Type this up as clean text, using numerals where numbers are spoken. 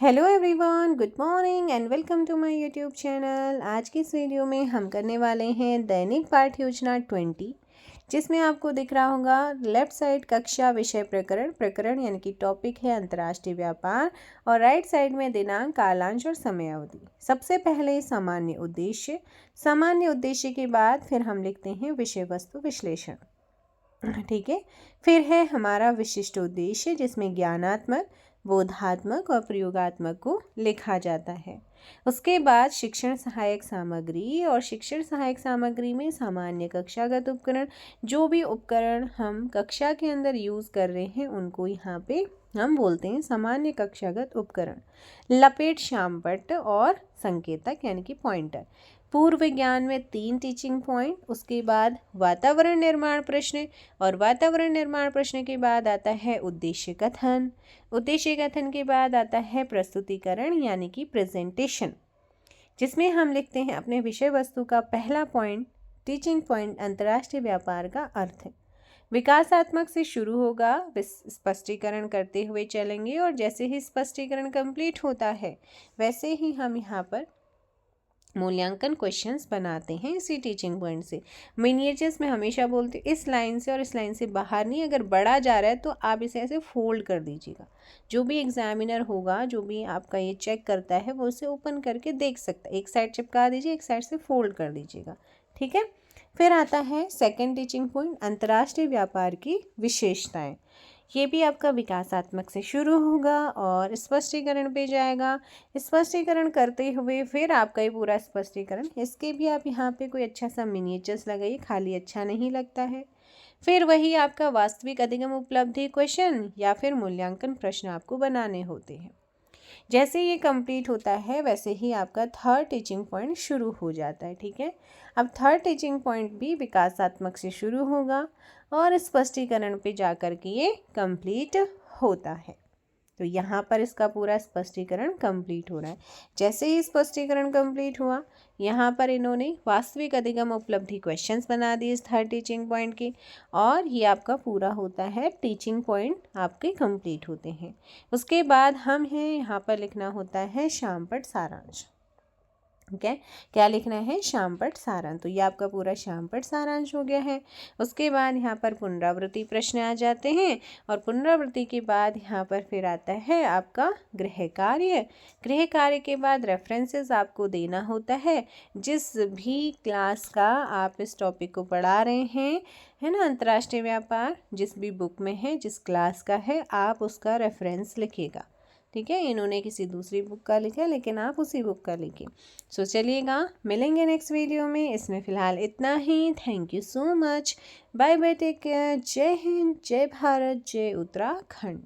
Hello everyone, good morning and welcome to my YouTube channel. आज की इस video में हम करने वाले हैं दैनिक पाठ योजना 20, जिसमें आपको दिख रहा होगा लेफ्ट साइड कक्षा विषय प्रकरण प्रकरण यानी कि टॉपिक है अंतर्राष्ट्रीय व्यापार, और राइट साइड में दिनांक, कालांश और समय अवधि। सबसे पहले सामान्य उद्देश्य। सामान्य उद्देश्य के बाद फिर हम लिखते हैं विषय वस्तु विश्लेषण, ठीक है। फिर है हमारा विशिष्ट उद्देश्य, जिसमें ज्ञानात्मक, बोधात्मक और प्रयोगात्मक को लिखा जाता है। उसके बाद शिक्षण सहायक सामग्री, और शिक्षण सहायक सामग्री में सामान्य कक्षागत उपकरण, जो भी उपकरण हम कक्षा के अंदर यूज़ कर रहे हैं उनको यहाँ पे हम बोलते हैं सामान्य कक्षागत उपकरण। लपेट, श्यामपट्ट और संकेतक यानी कि पॉइंटर। पूर्व ज्ञान में 3 टीचिंग पॉइंट। उसके बाद वातावरण निर्माण प्रश्न, और वातावरण निर्माण प्रश्न के बाद आता है उद्देश्य कथन। उद्देश्य कथन के बाद आता है प्रस्तुतिकरण यानी कि प्रेजेंटेशन, जिसमें हम लिखते हैं अपने विषय वस्तु का पहला पॉइंट, टीचिंग पॉइंट, अंतर्राष्ट्रीय व्यापार का अर्थ। विकासात्मक से शुरू होगा, स्पष्टीकरण करते हुए चलेंगे, और जैसे ही स्पष्टीकरण कंप्लीट होता है वैसे ही हम यहाँ पर मूल्यांकन क्वेश्चंस बनाते हैं इसी टीचिंग पॉइंट से। मिनिएचर्स में हमेशा बोलते हैं इस लाइन से और इस लाइन से बाहर नहीं, अगर बड़ा जा रहा है तो आप इसे ऐसे फोल्ड कर दीजिएगा। जो भी एग्जामिनर होगा, जो भी आपका ये चेक करता है, वो उसे ओपन करके देख सकता है। एक साइड चिपका दीजिए, एक साइड से फोल्ड कर दीजिएगा, ठीक है। फिर आता है सेकेंड टीचिंग पॉइंट, अंतर्राष्ट्रीय व्यापार की विशेषताएँ। ये भी आपका विकासात्मक से शुरू होगा और स्पष्टीकरण पे जाएगा। स्पष्टीकरण करते हुए फिर आपका ये पूरा स्पष्टीकरण, इसके भी आप यहाँ पे कोई अच्छा सा मिनिएचर्स लगाइए, खाली अच्छा नहीं लगता है। फिर वही आपका वास्तविक अधिगम उपलब्धि क्वेश्चन या फिर मूल्यांकन प्रश्न आपको बनाने होते हैं। जैसे ये कंप्लीट होता है वैसे ही आपका थर्ड टीचिंग पॉइंट शुरू हो जाता है, ठीक है। अब थर्ड टीचिंग पॉइंट भी विकासात्मक से शुरू होगा और स्पष्टीकरण पे जाकर के ये कंप्लीट होता है। तो यहाँ पर इसका पूरा स्पष्टीकरण कंप्लीट हो रहा है। जैसे ही स्पष्टीकरण कंप्लीट हुआ, यहाँ पर इन्होंने वास्तविक अधिगम उपलब्धि क्वेश्चंस बना दिए इस थर्ड टीचिंग पॉइंट की, और ये आपका पूरा होता है, टीचिंग पॉइंट आपके कंप्लीट होते हैं। उसके बाद हम हैं यहाँ पर लिखना होता है श्यामपट्ट सारांश, ठीक है। क्या लिखना है? श्यामपट्ट सारांश। तो ये आपका पूरा श्यामपट्ट सारांश हो गया है। उसके बाद यहाँ पर पुनरावृत्ति प्रश्न आ जाते हैं, और पुनरावृत्ति के बाद यहाँ पर फिर आता है आपका गृह कार्य। गृह कार्य के बाद रेफरेंसेस आपको देना होता है, जिस भी क्लास का आप इस टॉपिक को पढ़ा रहे हैं, है ना, अंतर्राष्ट्रीय व्यापार, जिस भी बुक में है, जिस क्लास का है, आप उसका रेफरेंस लिखिएगा, ठीक है। इन्होंने किसी दूसरी बुक का लिखा है, लेकिन आप उसी बुक का लिखिए। सो चलिएगा, मिलेंगे नेक्स्ट वीडियो में। इसमें फ़िलहाल इतना ही। Thank you so much. Bye bye, take care. जय हिंद, जय भारत, जय उत्तराखंड।